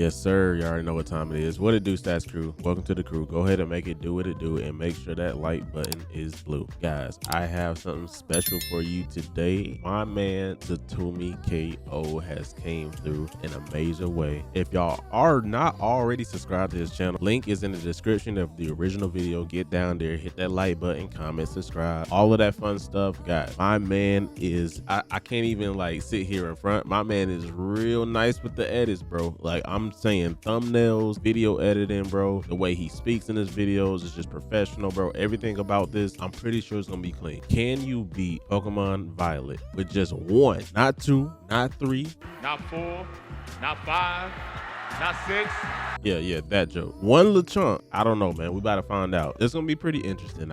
Yes, sir. You already know what time it is. What it do, Stacz crew? Welcome to the crew. Go ahead and make it do what it do and make sure that like button is blue. Guys, I have something special for you today. My man, Tatumi KO, has came through in a major way. If y'all are not already subscribed to his channel, link is in the description of the original video. Get down there, hit that like button, comment, subscribe, all of that fun stuff. Guys, my man is, I can't even like sit here in front. My man is real nice with the edits, bro. Like I'm saying, thumbnails, video editing, bro. The way he speaks in his videos is just professional, bro. Everything about this, I'm pretty sure it's gonna be clean. Can you beat Pokemon Violet with just one, not two, not three, not four, not five, not six? Yeah, that joke. One LeCHONK. I don't know, man. We about to find out. It's gonna be pretty interesting.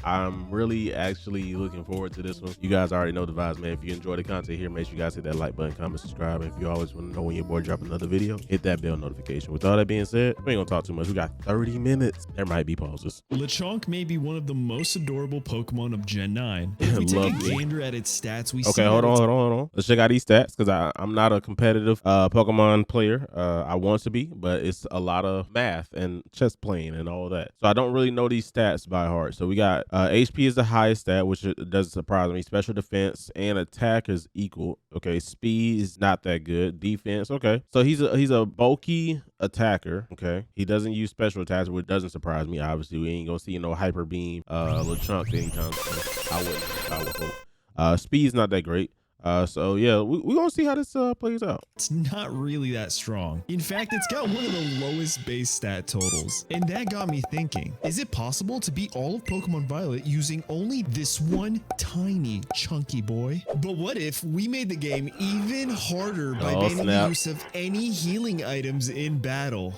I'm really actually looking forward to this one. You guys already know the vibes, man. If you enjoy the content here, make sure you guys hit that like button, comment, subscribe. If you always want to know when your boy drop another video, hit that bell notification. With all that being said, we ain't gonna talk too much. We got 30 minutes. There might be pauses. LeCHONK may be one of the most adorable Pokemon of Gen 9. If we take a gander at its stats, we see. Okay, hold on. Let's check out these stats because I'm not a competitive Pokemon player. I want to be, but it's a lot of math and chess playing and all that. So I don't really know these stats by heart. So we got HP is the highest stat, which doesn't surprise me. Special defense and attack is equal. Okay, speed is not that good. Defense, okay. So he's a bulky attacker. Okay, he doesn't use special attacks, which doesn't surprise me. Obviously, we ain't gonna see no hyper beam LeCHONK anytime soon. I would hope. Speed's not that great. So yeah, we're gonna see how this plays out. It's not really that strong. In fact, it's got one of the lowest base stat totals. And that got me thinking, is it possible to beat all of Pokemon Violet using only this one tiny chunky boy? But what if we made the game even harder by banning the use of any healing items in battle?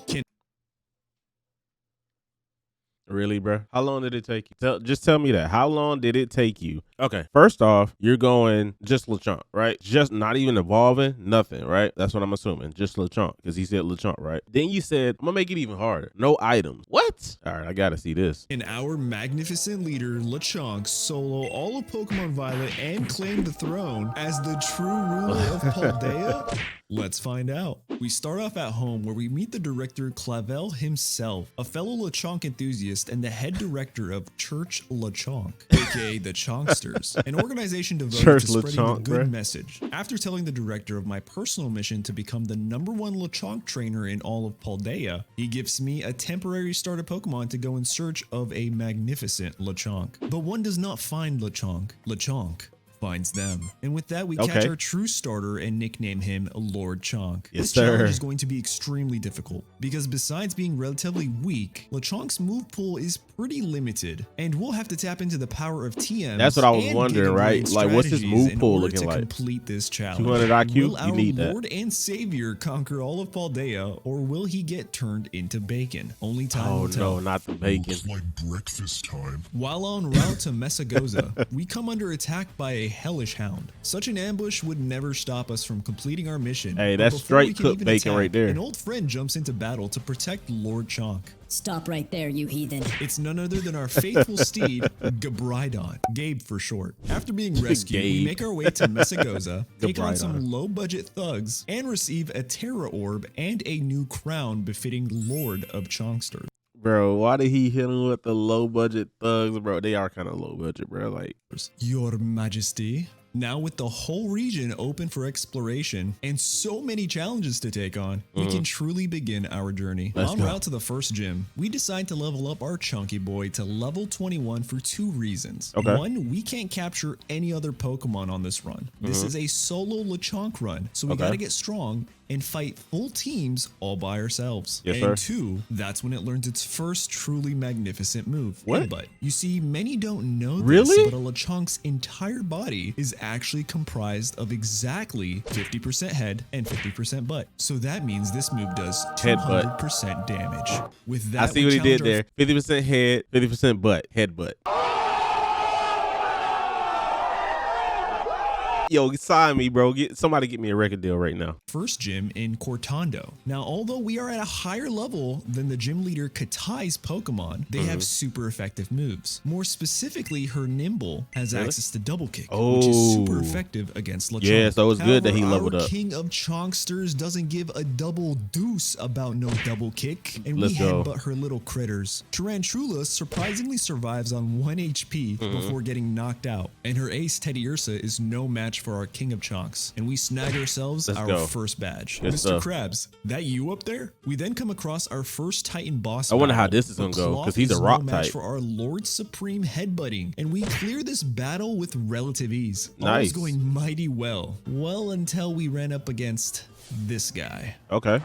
Really, bro? How long did it take you? Just tell me that. How long did it take you? Okay, first off, you're going just LeCHONK, right? Just not even evolving, nothing, right? That's what I'm assuming. Just LeCHONK, because he said LeCHONK, right? Then you said, I'm gonna make it even harder. No items. What? All right, I gotta see this. And our magnificent leader, LeCHONK, solo all of Pokemon Violet and claim the throne as the true ruler of Paldea? Let's find out. We start off at home where we meet the director Clavel himself, a fellow LeCHONK enthusiast and the head director of Church LeCHONK, aka the Chonksters, an organization devoted to spreading the good message. After telling the director of my personal mission to become the #1 LeCHONK trainer in all of Paldea, he gives me a temporary starter Pokemon to go in search of a magnificent LeCHONK. But one does not find LeCHONK. LeCHONK finds them. And with that, we catch our true starter and nickname him Lord Chonk. Yes, this challenge is going to be extremely difficult because besides being relatively weak, LeCHONK's move pool is pretty limited, and we'll have to tap into the power of TMs. That's what I was wondering, right? Like, what's his move pool looking like? Complete this challenge. 200 IQ, will you need that. Lord and Savior conquer all of Paldea, or will he get turned into bacon? Only time will tell. Oh no, not the bacon. Looks like breakfast time. While en route to Mesagoza, we come under attack by a hellish hound. Such an ambush would never stop us from completing our mission. Hey, that's straight cooked bacon right there. An old friend jumps into battle to protect Lord Chonk. Stop right there, you heathen. It's none other than our faithful steed, Gabraidon, Gabe for short. After being rescued, we make our way to Mesagoza, take on some low-budget thugs, and receive a Terra Orb and a new crown befitting Lord of Chonksters. Bro, why did he hit him with the low-budget thugs, bro? They are kind of low-budget, bro. Like, Your Majesty. Now with the whole region open for exploration and so many challenges to take on, we can truly begin our journey. En route to the first gym, we decide to level up our chunky boy to level 21 for 2 reasons. One, we can't capture any other Pokemon on this run. This is a solo LeCHONK run, so we gotta get strong and fight full teams all by ourselves. And 2, that's when it learns its first truly magnificent move, Headbutt. You see, many don't know this, but a LeCHONK's entire body is actually comprised of exactly 50% head and 50% butt. So that means this move does 200% damage. With that, I see what he did there. 50% head, 50% butt, headbutt. Yo, sign me, bro. Somebody get me a record deal right now. First gym in Cortando. Now, although we are at a higher level than the gym leader Katai's Pokemon, they have super effective moves. More specifically, her Nimble has access to double kick, which is super effective against LeCHONK. Yeah, so it's good that he However, leveled our up. King of Chonksters doesn't give a double deuce about no double kick, and Let's we go. headbutt her little critters. Tarantula surprisingly survives on 1 HP before getting knocked out, and her ace Teddy Ursa is no match for our King of Chonks, and we snag ourselves Let's our go. first badge. Good Mr. stuff. Krabs, that you up there? We then come across our first Titan boss. I wonder how battle, this is gonna but go, Cloth 'cause he's a is rock no match type. for our Lord Supreme headbutting, and we clear this battle with relative ease. All Nice. was going mighty well. Well, until we ran up against this guy. Okay.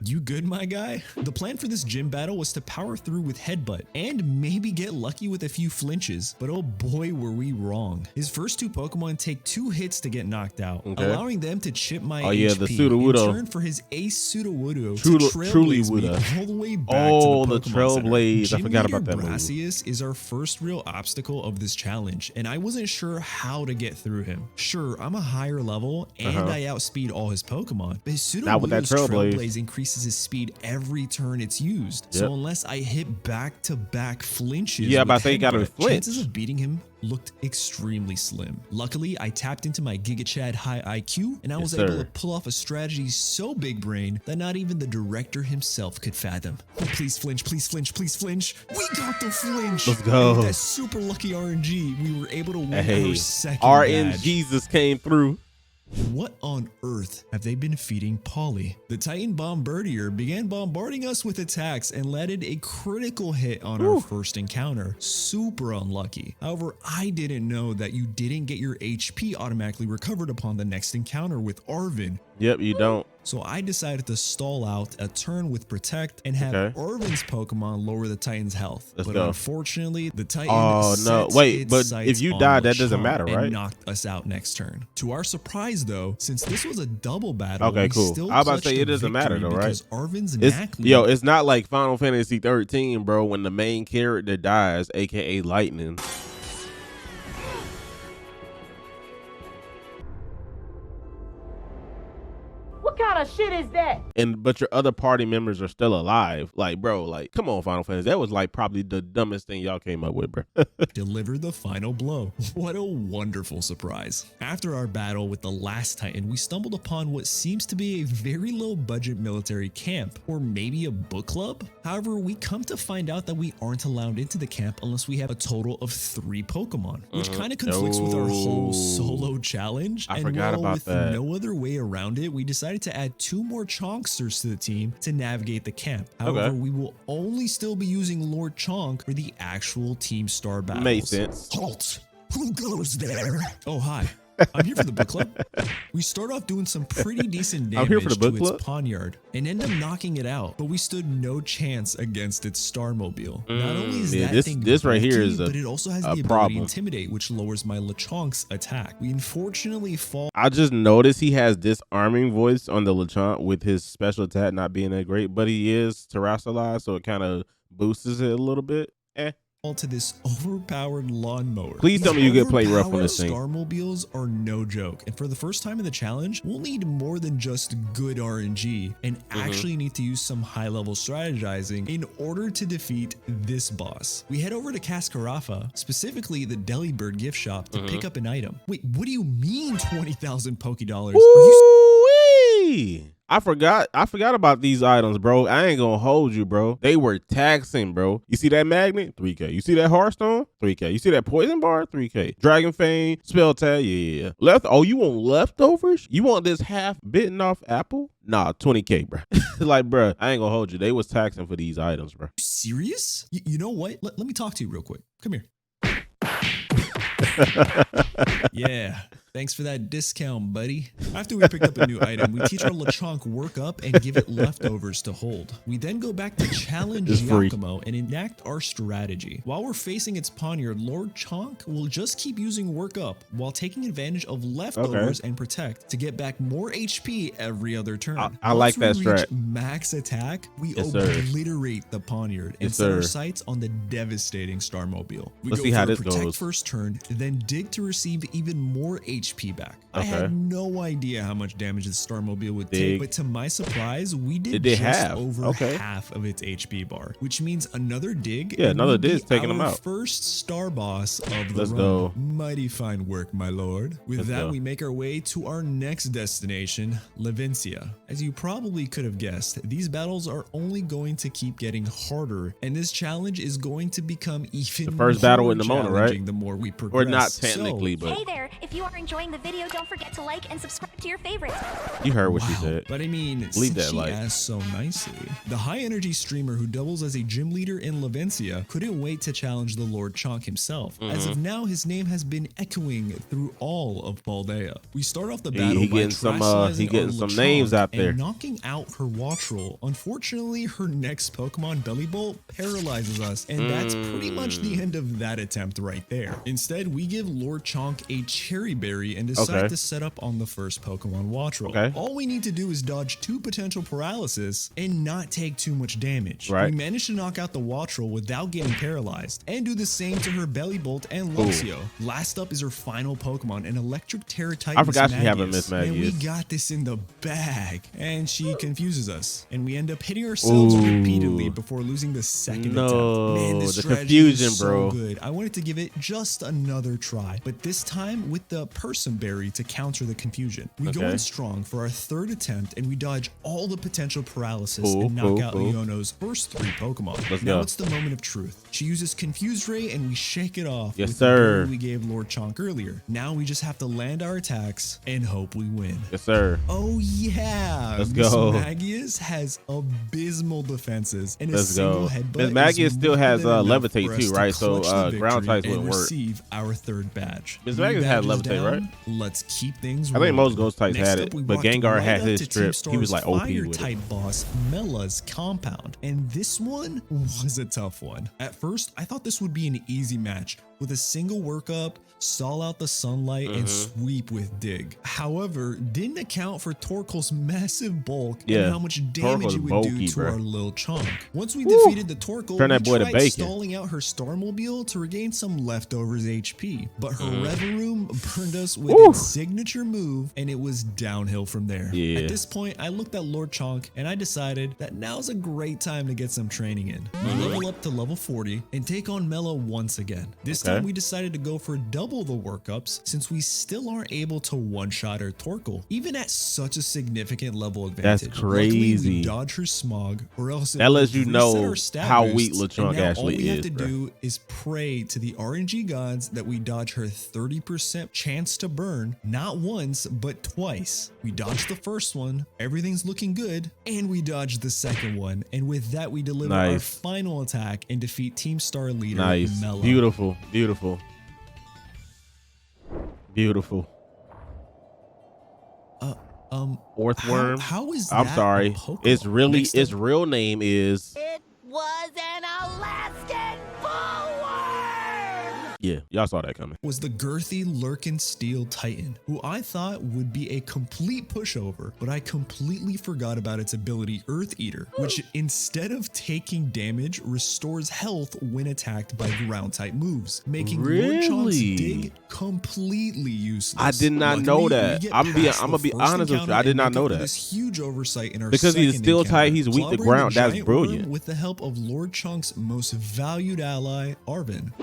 You good, my guy? The plan for this gym battle was to power through with headbutt and maybe get lucky with a few flinches, but oh boy were we wrong. His first two Pokemon take 2 hits to get knocked out, allowing them to chip my Oh, yeah, HP the Sudowoodo. in turn for his ace Sudowoodo Truly to trailblaze me Wooda. all the way back Oh, to the the Pokemon Center. Trailblaze. I Gym forgot leader about that move. Brassius is our first real obstacle of this challenge, and I wasn't sure how to get through him. Sure, I'm a higher level and I outspeed all his Pokemon, but his Not with that Sudowoodo's Trailblaze. increases his speed every turn it's used. Yep. So unless I hit back-to-back flinches, Yeah, but I with say you gotta headbutt, flinch. chances of beating him looked extremely slim. Luckily, I tapped into my Giga Chad high IQ, and I was able sir. to pull off a strategy so big brain that not even the director himself could fathom. Oh, please flinch, please flinch, please flinch. We got the flinch. Let's go. And with that super lucky RNG, we were able to win Hey, our second badge. RNGesus came through. What on earth have they been feeding Polly? The Titan Bombardier began bombarding us with attacks and landed a critical hit on our first encounter. Super unlucky. However, I didn't know that you didn't get your HP automatically recovered upon the next encounter with Arvin. Yep, you don't. So I decided to stall out a turn with Protect and have Arvin's Pokemon lower the Titan's health. Let's but go. unfortunately, the Titan Oh, no. set Wait, its but sights if you on die, that doesn't LeCHONK matter, right? and knocked us out next turn. To our surprise, though, since this was a double battle, Okay, we cool. still I was about to clutched say, it a doesn't matter victory though, right? because Arvin's It's, knack yo, lead- it's not like Final Fantasy 13, bro, when the main character dies, aka Lightning. What kind of shit is that? But your other party members are still alive. Like, bro, like, come on, Final Fantasy. That was like probably the dumbest thing y'all came up with, bro. delivered the final blow. What a wonderful surprise. After our battle with the last Titan, we stumbled upon what seems to be a very low budget military camp, or maybe a book club. However, we come to find out that we aren't allowed into the camp unless we have a total of 3 Pokemon, which kind of conflicts with our whole solo challenge. I and forgot well, about with that. no other way around it, we decided to add 2 more Chonksters to the team to navigate the camp. However, we will only still be using Lord Chonk for the actual team star battles. Makes sense. Halt! Who goes there? Oh, hi. I'm here for the book club. We start off doing some pretty decent damage I'm here for the book to club? its poniard and end up knocking it out, but we stood no chance against its Starmobile. Not only is yeah, that thing this right here bulky, is a- but it also has a the ability problem. to intimidate, which lowers my LeChonk's attack. We unfortunately fall I just noticed he has disarming voice on the LeCHONK with his special attack not being that great, but he is terrestrialized, so it kind of boosts it a little bit. to this overpowered lawnmower. Please tell me you get play rough on Overpowered this thing. Starmobiles are no joke, and for the first time in the challenge, we'll need more than just good RNG and actually need to use some high-level strategizing in order to defeat this boss. We head over to Cascarafa, specifically the Delibird gift shop, to pick up an item. Wait, what do you mean 20,000 Pokédollars? Are you Woo-wee! I forgot about these items, bro. I ain't gonna hold you, bro. They were taxing, bro. You see that magnet? 3K. You see that Hearthstone? 3K. You see that poison bar? 3K. Dragon Fang, spell tag, yeah. You want leftovers? You want this half bitten off apple? Nah, 20K, bro. Like, bro, I ain't gonna hold you. They was taxing for these items, bro. serious? You know what? Let me talk to you real quick. Come here. Yeah. Thanks for that discount, buddy. After we picked up a new item, we teach our LeCHONK work up and give it leftovers to hold. We then go back to challenge Giacomo and enact our strategy. While we're facing its poniard, LeCHONK will just keep using work up while taking advantage of leftovers and protect to get back more HP every other turn. I like that strat. Max attack, we obliterate the poniard and set our sights on the devastating Starmobile. We Let's go see how for a this protect goes. first turn, then dig to receive even more HP back. I had no idea how much damage the Starmobile would take, but to my surprise, we did just over half of its HP bar, which means another dig. Yeah, another dig taking them out. First star boss of the Let's run. go. Mighty fine work, my lord. With that, we make our way to our next destination, Levincia. As you probably could have guessed, these battles are only going to keep getting harder, and this challenge is going to become even the first battle in the Mona, right? The more we progress. Or not technically, but hey there! If you are enjoying the video, don't forget to like and subscribe to your favorites. You heard what she said. But I mean, leave that she like. asked so nicely. The high energy streamer who doubles as a gym leader in Levincia couldn't wait to challenge the LeCHONK himself. As of now, his name has been echoing through all of Paldea. We start off the battle he by getting some names out there and knocking out her watch roll. Unfortunately, her next Pokemon Belly Bolt paralyzes us, and that's pretty much the end of that attempt right there. Instead, we give LeCHONK a cherry berry and decide to set up on the first Pokemon watch roll. All we need to do is dodge 2 potential paralysis and not take too much damage. We managed to knock out the watch roll without getting paralyzed and do the same to her Belly Bolt and Luxio. Last up is her final Pokemon, an electric Terra Titan. I forgot she had a Miss Magius. And we got this in the bag, and she confuses us, and we end up hitting ourselves repeatedly before losing the second attempt. Man, this strategy is so good. I wanted to give it just another try, but this time with the Person Berry to counter the confusion. We go in strong for our third attempt, and we dodge all the potential paralysis and knock out Leono's first 3 Pokemon. Now it's the moment of truth. She uses Confuse Ray, and we shake it off with the berry we gave LeCHONK earlier. Now we just have to land our attacks and hope we win. Oh yeah, let's go. Miss Magius has abysmal defenses and a single headbutt. Miss Magius still has Levitate too, right? So ground types wouldn't work. Receive our third badge. Miss Magius had Levitate, right? Let's keep things. I think most ghost types had it, but Gengar had his strip. He was like OP with type it. boss Mela's compound, and this one was a tough one. At first, I thought this would be an easy match with a single workup, stall out the sunlight, and sweep with dig. However, didn't account for Torkoal's massive bulk and how much damage it would do to our LeCHONK. Once we defeated the Torkoal, we tried stalling out her Starmobile to regain some leftovers HP, but her Reveroom burned us with its signature move, and it was downhill from there. At this point, I looked at LeCHONK and I decided that now's a great time to get some training in. We level up to level 40 and take on Mela once again. This time we decided to go for double the workups since we still aren't able to one-shot her Torkoal, even at such a significant level advantage. That's crazy. Luckily, we dodge her smog, or else that lets you know how weak LeCHONK actually is. All we have to do is pray to the RNG gods that we dodge her 30% chance to burn, not once, but twice. We dodged the first one, everything's looking good, and we dodged the second one. And with that, we deliver our final attack and defeat Team Star leader Mela. Beautiful, beautiful. Beautiful. Earthworm. How is that? I'm sorry. It's really its real name is. It was an Alaskan bullworm! Yeah, y'all saw that coming. Was the girthy Lurkin Steel Titan, who I thought would be a complete pushover, but I completely forgot about its ability Earth Eater, which instead of taking damage, restores health when attacked by ground type moves, making LeCHONK's dig completely useless. I did not know that. I'm gonna be honest with you. I did not know that. This huge oversight in our because he's Steel type, he's weak to ground. That's brilliant. With the help of LeCHONK's most valued ally, Arven.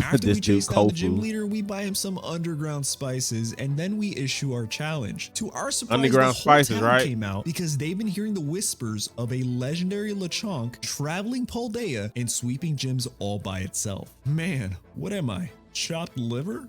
After we chase down the gym leader, we buy him some underground spices, and then we issue our challenge. To our surprise, underground the whole spices, town came out because they've been hearing the whispers of a legendary LeCHONK traveling Paldea and sweeping gyms all by itself. Man, what am I? chopped liver?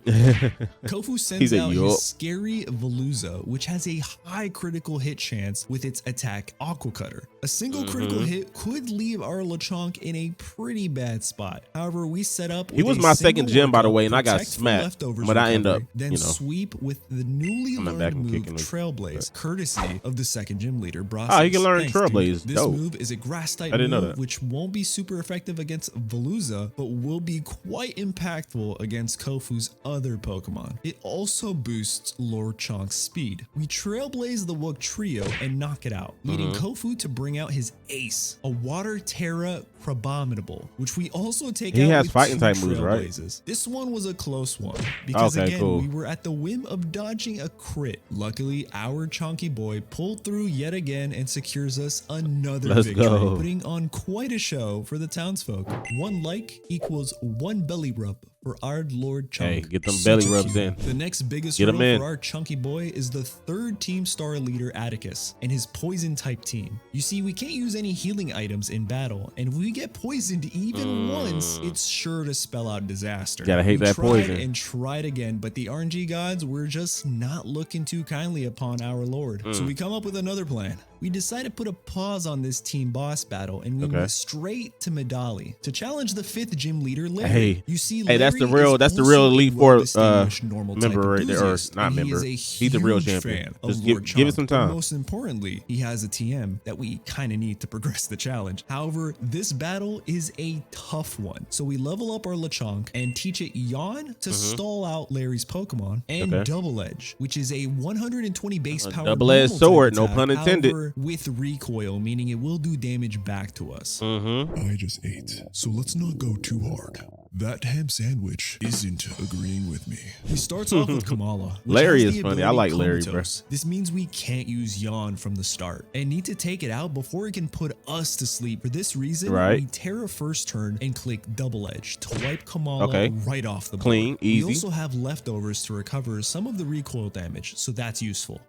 Kofu sends He's a out yup. his scary Veluza, which has a high critical hit chance with its attack Aqua Cutter. A single critical hit could leave our LeCHONK in a pretty bad spot. However, we set up He with was a my single second gym, by the workup, way, and I got protect for smacked, leftovers but I end up, recovery, then you know, sweep with the newly coming back learned and move kicking him. Trailblaze, courtesy of the second gym leader, Brassus. Oh, he can learn Thanks, dude. Trailblaze. This Dope. move is a grass type I didn't know move, that. which won't be super effective against Veluza, but will be quite impactful against Kofu's other Pokemon. It also boosts LeCHONK's speed. We Trailblaze the Wook Trio and knock it out, leading Kofu to bring out his ace, a Water Terra Crabominable, which we also take He out has with fighting two type moves, right? Trailblazes. This one was a close one because Okay, again, cool. we were at the whim of dodging a crit. Luckily, our chonky boy pulled through yet again and secures us another Let's victory, go. putting on quite a show for the townsfolk. One like equals one belly rub for our Lord Chunk. Hey, get them Such belly a rubs cutie. in. The next biggest Get 'em hurdle in. for our chunky boy is the third team star leader Atticus and his poison type team. You see, we can't use any healing items in battle, and if we get poisoned even once, it's sure to spell out disaster. Gotta hate We that tried poison. and tried again, but the RNG gods were just not looking too kindly upon our Lord. So we come up with another plan. We decided to put a pause on this team boss battle, and we Okay. went straight to Medali to challenge the 5th gym leader, Larry. Hey, You see, hey, that's the Larry real, is that's the also real a Elite Four well-distinguished normal type member right there, or enthusiast, not and he member. is a He's a real huge champion. fan of Just Lord give it Chunk, some but time. most importantly, he has a TM that we kind of need to progress the challenge. However, this battle is a tough one, so we level up our LeCHONK and teach it Yawn to stall out Larry's Pokemon, and Okay. Double Edge, which is a 120 base power double-edged normal type sword, no attack, pun intended. however, with recoil, meaning it will do damage back to us. I just ate, so let's not go too hard. That ham sandwich isn't agreeing with me. He starts off with Kamala. which Larry has is the funny. I ability like Larry, bro. Comatose. This means we can't use Yawn from the start and need to take it out before it can put us to sleep. For this reason, Right. we Terra first turn and click Double Edge to wipe Kamala Okay. right off the Clean, board. easy. We also have leftovers to recover some of the recoil damage, so that's useful.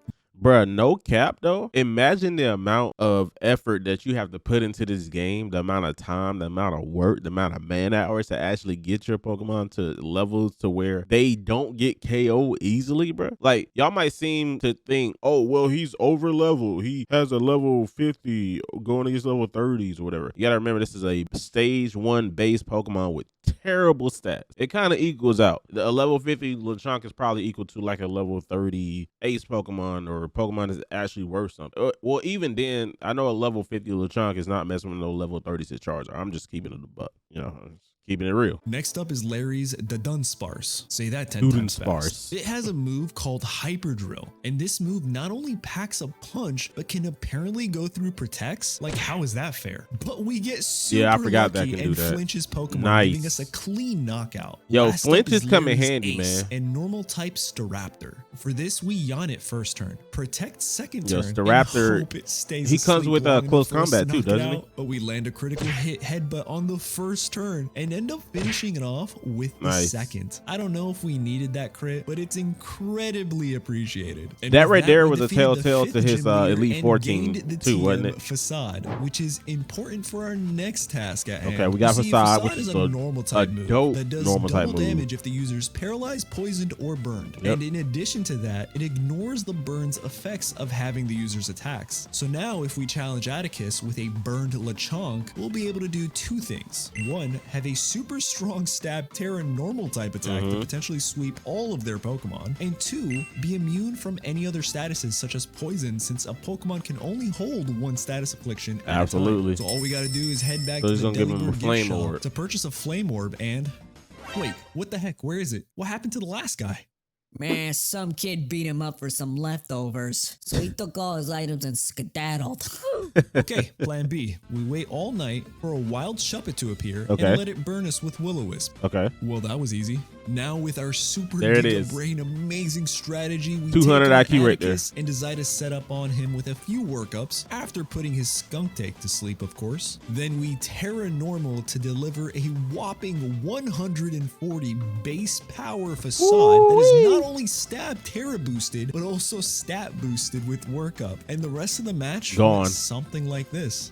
Bruh, no cap though. Imagine the amount of effort that you have to put into this game, the amount of time, the amount of work, the amount of man hours to actually get your Pokemon to levels to where they don't get KO easily, bruh. Like, y'all might seem to think, oh, well, he's over level. He has a level 50 going against level 30s or whatever. You gotta remember, this is a stage 1 base Pokemon with terrible stats. It kind of equals out. A level 50 LeCHONK is probably equal to like a level 30 ace Pokemon, or a Pokemon that's actually worth something. Well, even then, I know a level 50 LeCHONK is not messing with no level 36 Charizard. I'm just keeping it a buck, you know, keeping it real. Next up is Larry's Dudunsparce. Say that 10 times Dudunsparce. fast. It has a move called Hyper Drill, and this move not only packs a punch, but can apparently go through protects. Like, how is that fair? But we get super Yeah, I forgot that lucky can do and that. flinches Pokemon, Nice. giving us a clean knockout. Yo, Last flinch up is coming Larry's handy, Ace man. And normal type Staraptor. For this, we yawn it first turn, protect second Yo, turn, Staraptor, and hope it stays he comes asleep with, long close enough for us combat to too, knock it doesn't he? out. But we land a critical hit headbutt on the first turn and end up finishing it off with the Nice. second. I don't know if we needed that crit, but it's incredibly appreciated. And That with right there we was a defeated the telltale fifth to his, gym leader Elite and 14 gained the too, wasn't TM it? Facade, which is important for our next task at hand. Okay, we got You see, Facade, which is is a a normal type move dope that does normal type double move. damage if the user's paralyzed, poisoned, or burned. Yep. And in addition to that, it ignores the burn's effects of having the user's attacks. So now if we challenge Atticus with a burned LeCHONK, we'll be able to do two things. One, have a super strong stab Terra normal type attack to potentially sweep all of their Pokemon. And two, be immune from any other statuses such as poison, since a Pokemon can only hold one status affliction at Absolutely. a time. So all we gotta do is head back So to he's the gonna give him a Delibird gift flame shop orb. to purchase a flame orb and... Wait, what the heck? Where is it? What happened to the last guy? Man, some kid beat him up for some leftovers. So he took all his items and skedaddled. Okay, plan B. We wait all night for a wild Shuppet to appear Okay. and let it burn us with Will-O-Wisp. Okay. Well, that was easy. Now with our super There it Giga is. Brain amazing strategy, we 200 take on IQ right there. Atticus and decide to set up on him with a few workups after putting his skunk take to sleep, of course. Then we Terra Normal to deliver a whopping 140 base power facade that is not only stab Terra boosted, but also stat boosted with workup. And the rest of the match Gone. went something like this.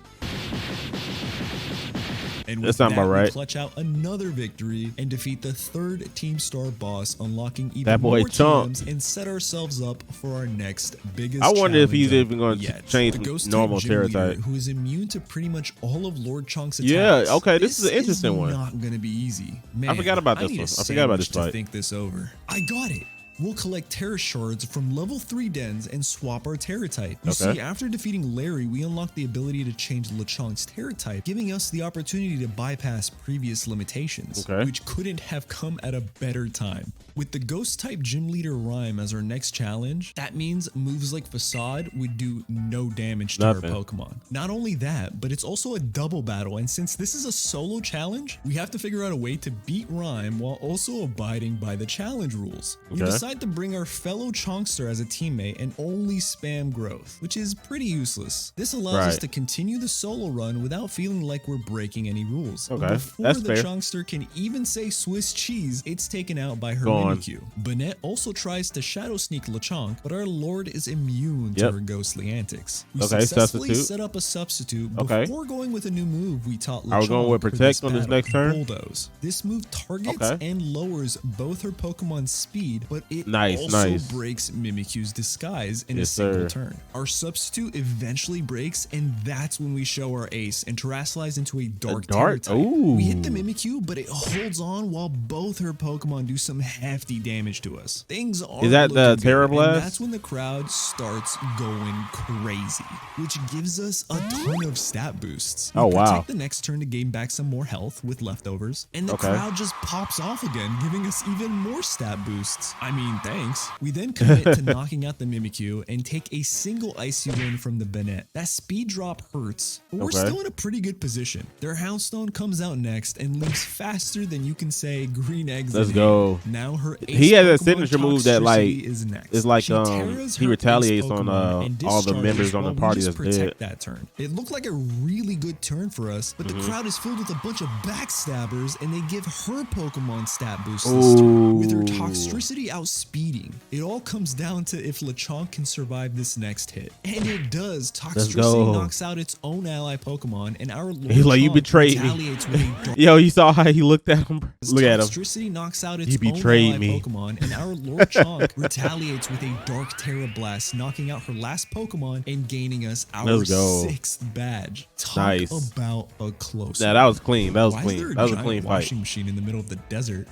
And That with sounds that, about we right. clutch out another victory and defeat the 3rd Team Star boss, unlocking even That boy more Chunk. TMs and set ourselves up for our next biggest I wonder if he's challenge even going to yet. change The ghost normal type gym terror leader, type. who is immune to pretty much all of Lord Chonk's attacks. Yeah, okay, this is an interesting one. Not gonna be easy. Man, forgot about this need a one. I forgot about this sandwich to fight. think this over. I got it. We'll collect Terra Shards from level 3 dens and swap our Terra type. You Okay. see, after defeating Larry, we unlock the ability to change LeCHONK's Terra type, giving us the opportunity to bypass previous limitations, Okay. which couldn't have come at a better time. With the Ghost type Gym Leader Rhyme as our next challenge, that means moves like Facade would do no damage to Nothing. our Pokemon. Not only that, but it's also a double battle, and since this is a solo challenge, we have to figure out a way to beat Rhyme while also abiding by the challenge rules. We Okay. decide to bring our fellow Chonkster as a teammate and only spam growth, which is pretty useless. This allows us Right. to continue the solo run without feeling like we're breaking any rules. Okay, Before that's the fair. Chonkster can even say Swiss cheese, it's taken out by her Go on. Mimikyu. Banette also tries to shadow sneak LeChonk, but our Lord is immune to Yep. her ghostly antics. We Okay, successfully substitute. set up a substitute Okay. before going with a new move we taught LeChonk. Are we going with for Protect on this battle, next turn? Bulldoze. This move targets Okay. and lowers both her Pokemon's speed, but it Nice, also nice. breaks Mimikyu's disguise in a Yes, single sir. turn. Our substitute eventually breaks, and that's when we show our ace and Terrasilize into a dark dart? Terror type. We hit the Ooh. Mimikyu, but it holds on while both her Pokemon do some hefty damage to us. Things are Is that the Terra Blast? And that's when the crowd starts going crazy, which gives us a ton of stat boosts. We Oh, wow. protect the next turn to gain back some more health with leftovers, and the Okay. crowd just pops off again, giving us even more stat boosts. I mean, thanks. We then commit to knocking out the Mimikyu and take a single Icy Wind from the Banette. That speed drop hurts, but we're Okay. still in a pretty good position. Their Houndstone comes out next and leaves faster than you can say green eggs. Let's in go. hand. Now her ace He has a Pokemon signature move that, like, Toxtricity is next. it's like, She terras he her retaliates ace on, Pokemon and all the discharges members on the while we party just that's protect dead. that turn. It looked like a really good turn for us, but the crowd is filled with a bunch of backstabbers, and they give her Pokemon stat boosts this turn, with her Ooh. Toxtricity outspeeding. It all comes down to if LeChonk can survive this next hit, and it does. go. Toxtricity knocks out its own ally Pokemon, and our Lord He's like, "You Chonk betrayed me." retaliates with a dark Yo, you saw how he looked at him? Look at him. Toxtricity knocks out its He own betrayed ally me. Pokemon, and our Lord Chonk retaliates with a Dark Terra Blast, knocking out her last Pokemon and gaining us our Let's go. 6th badge. Talk Nice. about a close. Nah, that was clean. That was Why clean. is there That was a giant clean fight. washing machine in the middle of the desert?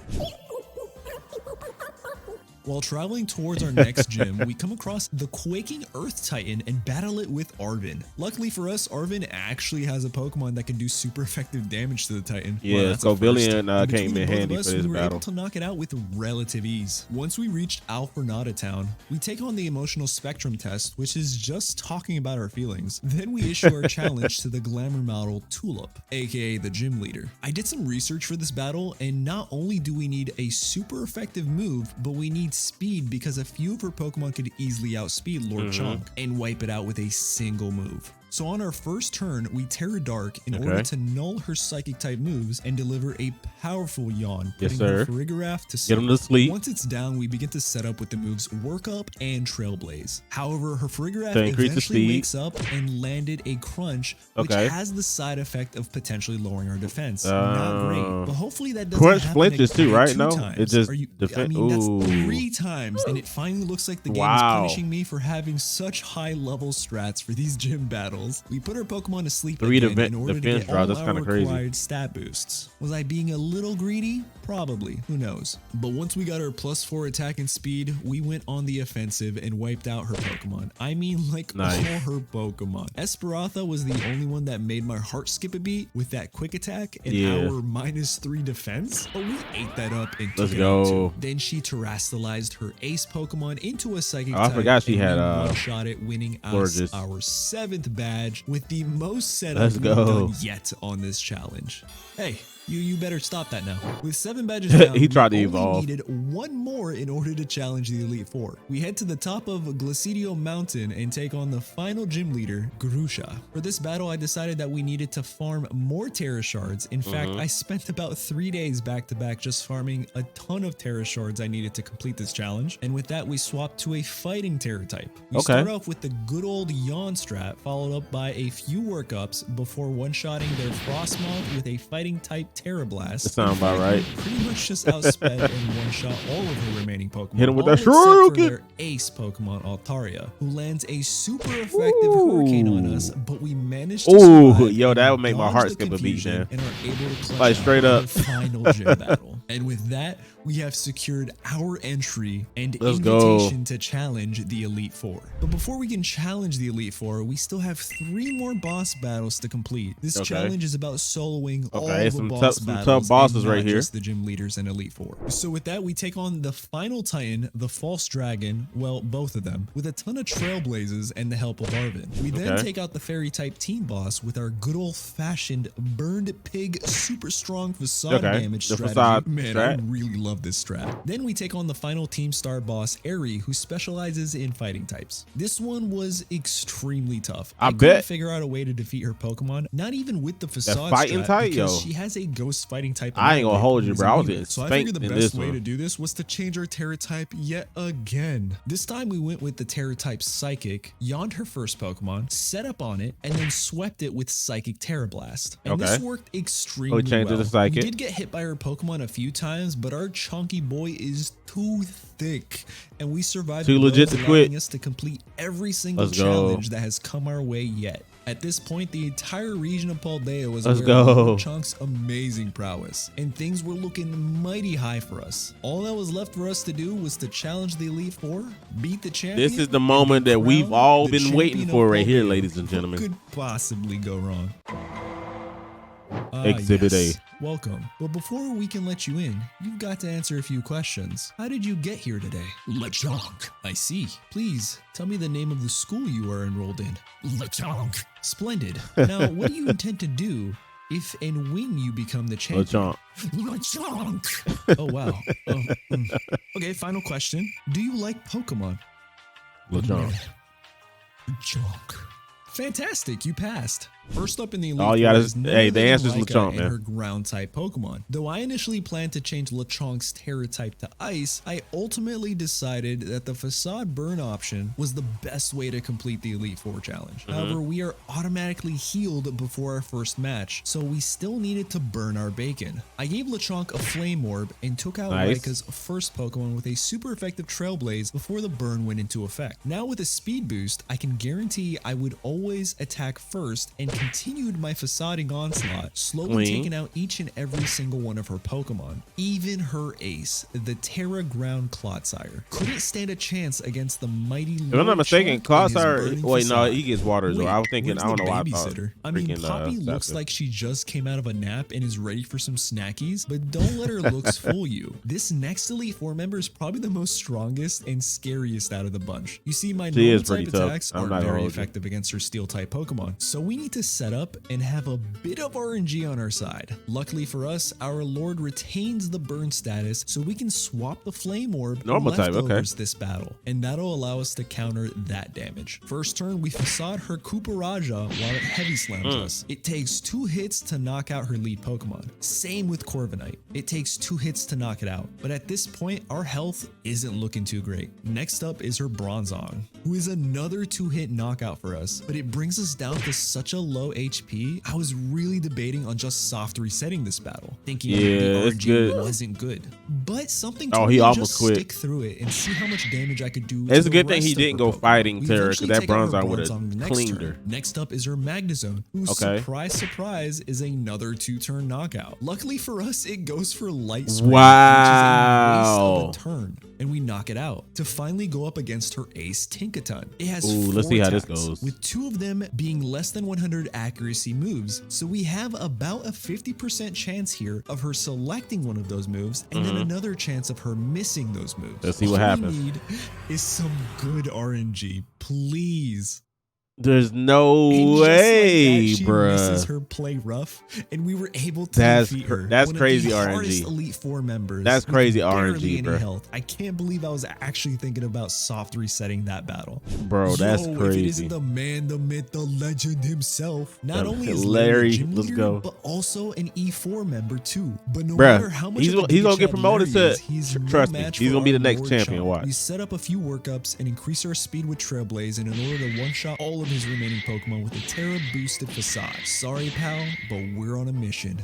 While traveling towards our next gym, we come across the Quaking Earth Titan and battle it with Arvin. Luckily for us, Arvin actually has a Pokemon that can do super effective damage to the Titan. Yeah, that's a first. Scovillian, And came between in the both of handy us, for this we were battle. able to knock it out with relative ease. Once we reached Alfornata Town, we take on the emotional spectrum test, which is just talking about our feelings. Then we issue our challenge to the glamour model Tulip, aka the gym leader. I did some research for this battle, and not only do we need a super effective move, but we need speed because a few of her Pokemon could easily outspeed Lord Chonk and wipe it out with a single move. So on our first turn, we Terra Dark in order to null her Psychic type moves and deliver a powerful yawn, Yes, putting her sir. Farigiraf to Get sleep. him to sleep. Once it's down, we begin to set up with the moves Work Up and Trailblaze. However, her Farigiraf To increase the eventually speed. wakes up and landed a Crunch, which Okay. has the side effect of potentially lowering our defense. Not great, but hopefully that doesn't Crunch happen flinches too, again right? 2 No? times. It just Are you, I defen- mean, that's Ooh. 3 times, and it finally looks like the game is Wow. punishing me for having such high level strats for these gym battles. We put our Pokemon to sleep 3 again defense in order to draws, get all that's our kinda crazy. required stat boosts. Was I being a little greedy? Probably, who knows. But once we got our +4 attack and speed, we went on the offensive and wiped out her Pokemon. I mean, like, Nice. all her Pokemon. Esperatha was the only one that made my heart skip a beat with that quick attack and Yeah. our -3 defense, but we ate that up and Let's took it out go. too. Then she terrestrialized her ace Pokemon into a psychic Oh, I type, forgot she and had, we one-shot it, winning us Gorgeous. our 7th badge with the most setup Let's we've go. done yet on this challenge. Hey, You better stop that now. With 7 badges down, He tried to we evolve. only needed 1 more in order to challenge the Elite Four. We head to the top of Glacidio Mountain and take on the final gym leader, Grusha. For this battle, I decided that we needed to farm more Terra Shards. In fact, I spent about 3 days back to back just farming a ton of Terra Shards I needed to complete this challenge. And with that, we swapped to a fighting Terra type. We start off with the good old Yawn strat, followed up by a few workups before one-shotting their Frostmoth with a fighting type Terra Blast. That sounds about right. Pretty much just outsped and one-shot all of her remaining Pokemon. Hit him with all that except for shuriken. their ace Pokemon Altaria, who lands a super effective hurricane on us, but we managed to survive yo, that and would make my dodge heart the skip a beat, confusion man. and are able to clutch Like, out straight up. the final gym battle. And with that, we have secured our entry and Let's invitation to challenge the Elite Four. But before we can challenge the Elite Four, we still have 3 more boss battles to complete. This challenge is about soloing all the boss battles, tough bosses and not right here. just the gym leaders and Elite Four. So with that, we take on the final Titan, the False Dragon, well, both of them, with a ton of Trailblazers and the help of Arvin. We then take out the Fairy type team boss with our good old-fashioned Burned Pig super strong facade damage the strategy. facade Man, strat. I really love this strat. Then we take on the final team star boss, Eri, who specializes in fighting types. This one was extremely tough. I couldn't bet. figure out a way to defeat her Pokemon, not even with the facade fighting strat, type, because yo. she has a ghost fighting type. I ain't gonna hold you, bro. I was getting So I spanked figured the in best this way one. to do this was to change our Terra type yet again. This time we went with the Terra type Psychic, yawned her first Pokemon, set up on it, and then swept it with Psychic Terra Blast. And this worked extremely changed it well. to Psychic. We did get hit by her Pokemon a few times, but our chunky boy is too thick, and we survived. Too legit to allowing quit. us to complete every single Let's go. challenge that has come our way yet. At this point, the entire region of Paldea was Let's aware of go. LeCHONK's amazing prowess, and things were looking mighty high for us. All that was left for us to do was to challenge the Elite Four, beat the champion. This is the and moment be that we've crowned all the been champion waiting of for right here, Paldea. ladies and gentlemen. What could possibly go wrong? Exhibit A. Welcome. But before we can let you in, you've got to answer a few questions. How did you get here today? LeCHONK. I see. Please tell me the name of the school you are enrolled in. LeCHONK. Splendid. Now, what do you intend to do if and when you become the champion? LeCHONK. LeCHONK. Oh, wow. Okay, final question. Do you like Pokemon? LeCHONK. LeCHONK. Fantastic, you passed. First up in the Elite All you gotta Four is- is none hey, other the than answer's Laika LeCHONK, and man. her ground type Pokemon. Though I initially planned to change LeCHONK's Terra type to Ice, I ultimately decided that the Facade Burn option was the best way to complete the Elite Four challenge. However, we are automatically healed before our first match, so we still needed to burn our bacon. I gave LeCHONK a Flame Orb and took out Nice. Laika's first Pokemon with a super effective Trailblaze before the burn went into effect. Now with a speed boost, I can guarantee I would always attack first and continued my facading onslaught, slowly taking out each and every single one of her Pokemon. Even her ace, the Terra Ground Clodsire, couldn't stand a chance against the mighty If I'm not mistaken, Clodsire. Wait, no, facade. he gets water as well. I was thinking, Where's I don't the know why I thought. babysitter? I mean, freaking, Poppy looks Sapphire. like she just came out of a nap and is ready for some snackies, but don't let her looks fool you. This next Elite Four member is probably the most strongest and scariest out of the bunch. You see, my She is normal pretty type tough. attacks I'm are not gonna very hold you. effective against her steel type Pokemon, so we need to set up and have a bit of RNG on our side. Luckily for us, our Lord retains the burn status, so we can swap the Flame Orb Normal type, okay. leftovers this battle, and that'll allow us to counter that damage. First turn, we facade her Kuparaja while it heavy slams us. It takes 2 hits to knock out her lead Pokemon. Same with Corviknight. It takes 2 hits to knock it out, but at this point, our health isn't looking too great. Next up is her Bronzong, who is another 2-hit knockout for us, but it brings us down to such a low HP, I was really debating on just soft resetting this battle, thinking Yeah, the it's RNG good. wasn't good. But something Oh, told he me to almost just quit. stick through it and see how much damage I could do. It's to a good the thing he rest of didn't her go Pokemon. fighting We Terra, eventually because that take out her Bronzong would've Bronzong the next cleaned turn. her. Next up is her Magnezone, who, Okay. surprise, surprise, is another 2-turn knockout. Luckily for us, it goes for Light Screen, Wow. which is a waste of a turn, and we knock it out to finally go up against her ace Tinkaton. It has Ooh, 4 let's see how this attacks, goes. with 2 of them being less than 100 accuracy moves, so we have about a 50% chance here of her selecting one of those moves, and then another chance of her missing those moves. Let's see what All happens. we need is some good RNG, please. There's no And way, just like that, she misses bruh. her play rough, and we were able to defeat her. That's One crazy of the RNG. hardest Elite Four members. That's with crazy barely RNG, any bro. health. I can't believe I was actually thinking about soft resetting that battle. Bro, that's Yo, If it crazy. isn't the man, the myth, the legend himself. Not Yeah, only is Larry, Larry a gym let's leader, go. but also an E4 member too. But no Bruh, matter how much he's of a gonna giga get chad promoted Larry to- is, he's no trust me, match he's for gonna be our the next Lord champion, Chomp. watch. We set up a few workups and increase our speed with Trailblaze in order to one-shot all of his remaining Pokemon with a Terra boosted facade. Sorry pal, but we're on a mission.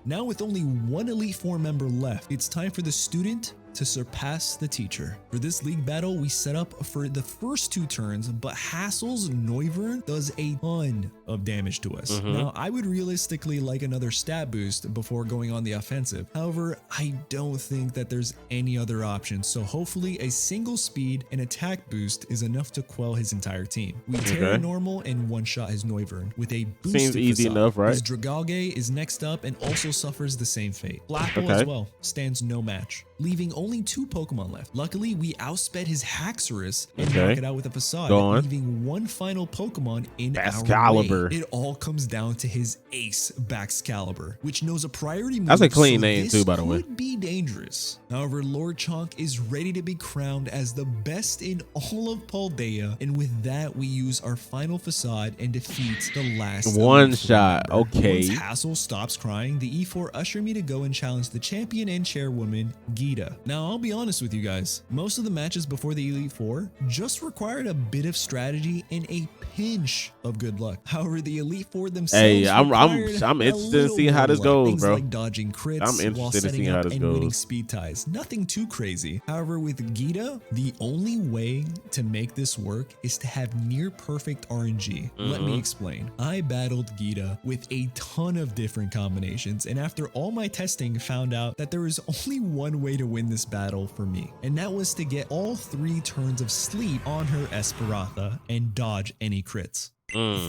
Now with only one Elite Four member left, it's time for the student to surpass the teacher. For this league battle, we set up for the first 2 turns, but Hassel's Noivern does a ton of damage to us. Now, I would realistically like another stat boost before going on the offensive. However, I don't think that there's any other option, so hopefully a single speed and attack boost is enough to quell his entire team. We Terra normal and one-shot his Noivern with a boosted Seems easy facade. enough, right? His Dragage is next up and also suffers the same fate. Flapple Okay. as well stands no match, leaving only 2 Pokemon left. Luckily, we outsped his Haxorus and Okay. knock it out with a facade, Go on. leaving one final Pokemon in Excalibur. our way. It all comes down to his ace, Baxcalibur, which knows a priority move. That's a clean so name this too, by the way. could be dangerous. However, Lord Chonk is ready to be crowned as the best in all of Paldea, and with that, we use our final facade and defeat the last One Elite Four shot, member. okay. Once Hassel stops crying, the E4 usher me to go and challenge the champion and chairwoman, Gita. Now, I'll be honest with you guys, most of the matches before the Elite Four just required a bit of strategy and a pinch of good luck. However, the Elite Four themselves Hey, I'm required interested a in little seeing how more this luck. goes, Things bro. like dodging crits I'm while interested to setting see how up this and winning goes. speed ties. Nothing too crazy. However, with Gita, the only way to make this work is to have near perfect RNG. Let me explain. I battled Gita with a ton of different combinations, and after all my testing, found out that there is only one way to win this battle for me, and that was to get all 3 turns of sleep on her Esperatha and dodge any crits.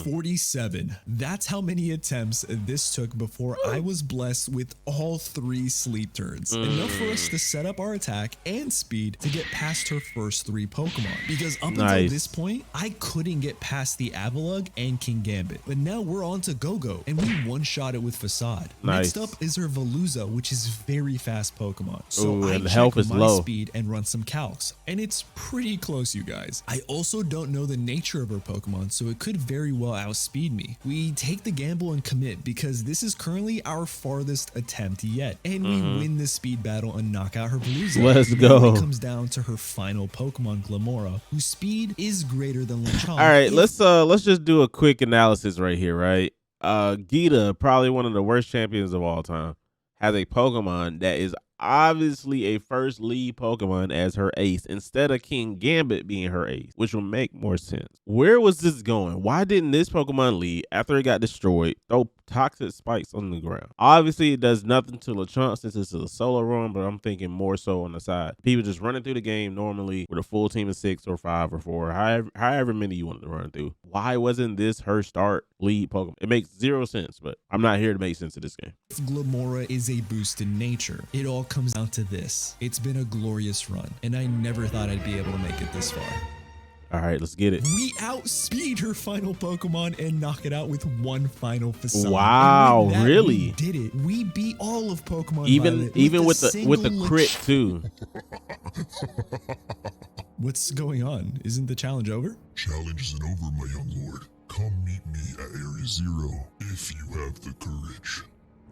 47. That's how many attempts this took before I was blessed with all 3 sleep turns. Enough for us to set up our attack and speed to get past her first 3 Pokemon. Because up until Nice. this point, I couldn't get past the Avalugg and King Gambit. But now we're on to Go-Go, and we one-shot it with Facade. Nice. Next up is her Veluza, which is very fast Pokemon. So Ooh, I and the check health is my low. speed and run some calcs, and it's pretty close, you guys. I also don't know the nature of her Pokemon, so it could very well outspeed me. We take the gamble and commit because this is currently our farthest attempt yet, and we win the speed battle and knock out her Veluza. Let's Now go. It comes down to her final Pokemon, Glamora, whose speed is greater than LeChonk. All right, let's just do a quick analysis right here, right? Gita, probably one of the worst champions of all time, has a Pokemon that is obviously a first lead Pokemon as her ace instead of King Gambit being her ace, which will make more sense. Where was this going? Why didn't this Pokemon lead after it got destroyed throw toxic spikes on the ground? Obviously, it does nothing to LeChonk since it's a solo run, but I'm thinking more so on the side. People just running through the game normally with a full team of 6 or 5 or 4, however many you wanted to run through. Why wasn't this her start lead Pokemon? It makes 0 sense, but I'm not here to make sense of this game. If Glamora is a boost in nature, it all comes down to this. It's been a glorious run, and I never thought I'd be able to make it this far. All right, let's get it. We outspeed her final Pokemon and knock it out with one final facade. Wow, And with that, really? We did it. We beat all of Pokemon Even Violet with the single crit too. What's going on? Isn't the challenge over? Challenge isn't over, my young lord. Come meet me at Area 0 if you have the courage.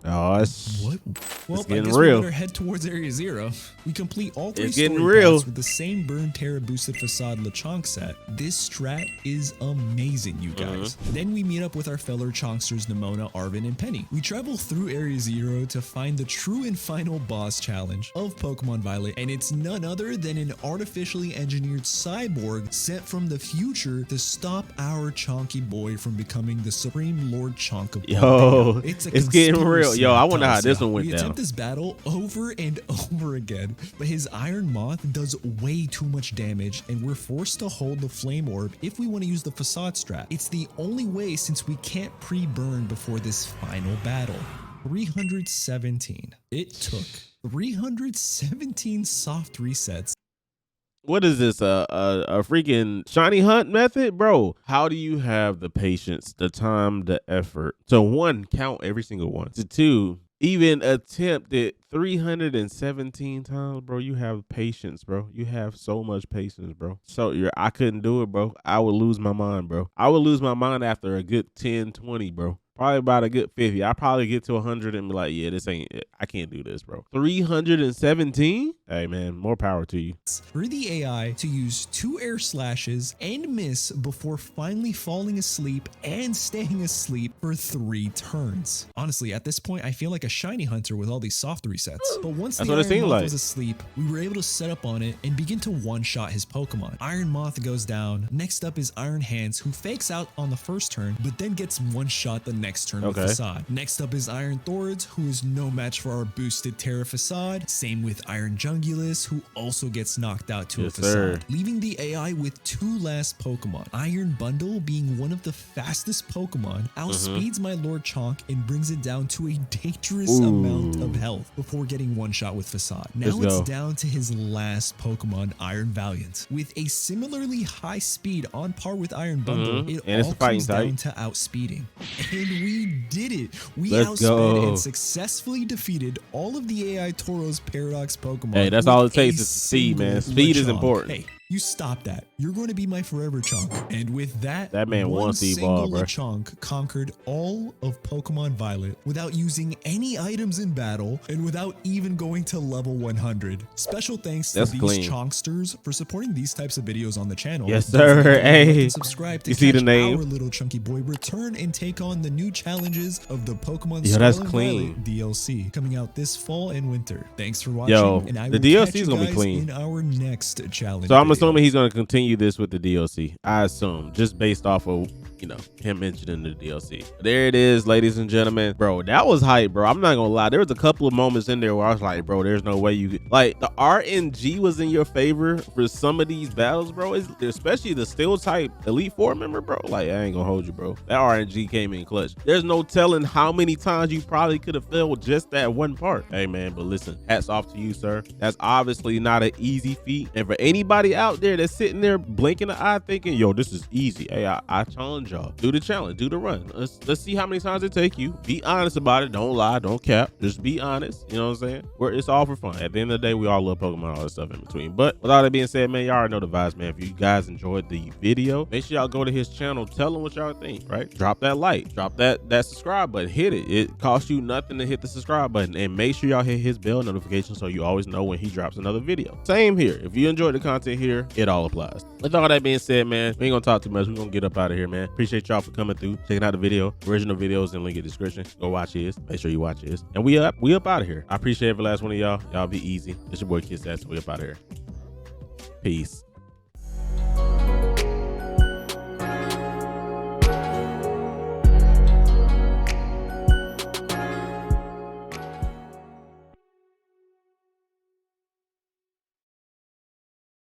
Oh, it's What? Well, I getting guess real. we better head towards Area 0. We complete all 3 It's getting story real. paths with the same Burn Terra boosted facade LeChonk set. This strat is amazing, you guys. Then we meet up with our fellow Chonksters Nimona, Arvin, and Penny. We travel through Area 0 to find the true and final boss challenge of Pokemon Violet, and it's none other than an artificially engineered cyborg sent from the future to stop our Chonky boy from becoming the Supreme Lord Chonk of Yo, Paldea. it's getting real. Yo, I wonder how Conspiracy. this one went We down. attempt this battle over and over again, but his Iron Moth does way too much damage, and we're forced to hold the Flame Orb if we want to use the Facade strat. It's the only way since we can't pre-burn before this final battle. 317. It took 317 soft resets what is this? A freaking shiny hunt method, bro? How do you have the patience, the time, the effort to one, count every single one, to two, even attempt it 317 times, bro? You have patience, bro. You have so much patience, bro. So I couldn't do it, bro. I would lose my mind, bro. I would lose my mind after a good 10, 20, bro. Probably about a good 50. I probably get to 100 and be like, yeah, this ain't it. I can't do this, bro. 317? Hey, man, more power to you. For the AI to use 2 air slashes and miss before finally falling asleep and staying asleep for 3 turns. Honestly, at this point, I feel like a shiny hunter with all these soft resets. But once the Iron Moth was asleep, we were able to set up on it and begin to one-shot his Pokemon. Iron Moth goes down. Next up is Iron Hands, who fakes out on the first turn, but then gets one-shot the next turn with Facade. Next up is Iron Thords, who is no match for our boosted Terra Facade. Same with Iron Jungulus, who also gets knocked out to a Facade, leaving the AI with 2 last Pokemon. Iron Bundle, being one of the fastest Pokemon, outspeeds my LeCHONK and brings it down to a dangerous amount of health before getting one shot with Facade. Now it's down to his last Pokemon, Iron Valiant. With a similarly high speed on par with Iron Bundle, it all comes down to outspeeding. And we did it. We outsped and successfully defeated all of the AI Tauros Paradox Pokemon. Hey, that's all it takes is speed, man. Speed is important. Hey, you stop that. You're going to be my forever chunk. And with that man wants to evolve, bro. LeCHONK conquered all of Pokemon Violet without using any items in battle and without even going to level 100. Special thanks to these Chonksters for supporting these types of videos on the channel. Yes, sir. Hey, subscribe to you see the name? Our little chunky boy return and take on the new challenges of the Pokemon that's Scarlet clean. Violet DLC coming out this fall and winter. Thanks for watching. Yo, and I the will DLC is catch gonna you be guys clean in our next challenge. So I'm video. assuming he's going to continue this with the DLC. I assume, just based off of, you know, him mentioning the DLC. There it is, ladies and gentlemen. Bro, that was hype, bro. I'm not going to lie. There was a couple of moments in there where I was like, bro, there's no way you could. Like, the RNG was in your favor for some of these battles, bro. Especially the Steel type Elite Four member, bro. Like, I ain't going to hold you, bro. That RNG came in clutch. There's no telling how many times you probably could have failed just that one part. Hey, man, but listen, hats off to you, sir. That's obviously not an easy feat. And for anybody out there that's sitting there blinking the eye thinking, yo, this is easy. Hey, I challenge y'all. Do the challenge. Do the run. Let's see how many times it take you. Be honest about it. Don't lie. Don't cap. Just be honest. You know what I'm saying? It's all for fun. At the end of the day, we all love Pokemon, all that stuff in between. But with all that being said, man, y'all already know the vibes, man. If you guys enjoyed the video, make sure y'all go to his channel. Tell him what y'all think, right? Drop that like. Drop that subscribe button. Hit it. It costs you nothing to hit the subscribe button. And make sure y'all hit his bell notification so you always know when he drops another video. Same here. If you enjoyed the content here, it all applies. With all that being said, man, we ain't gonna talk too much. We're gonna get up out of here, man. Appreciate y'all for coming through, checking out the video. Original videos in link in the description. Go watch his. Make sure you watch his. And we up out of here. I appreciate every last one of y'all. Y'all be easy. It's your boy Kid Stacz. We up out of here. Peace.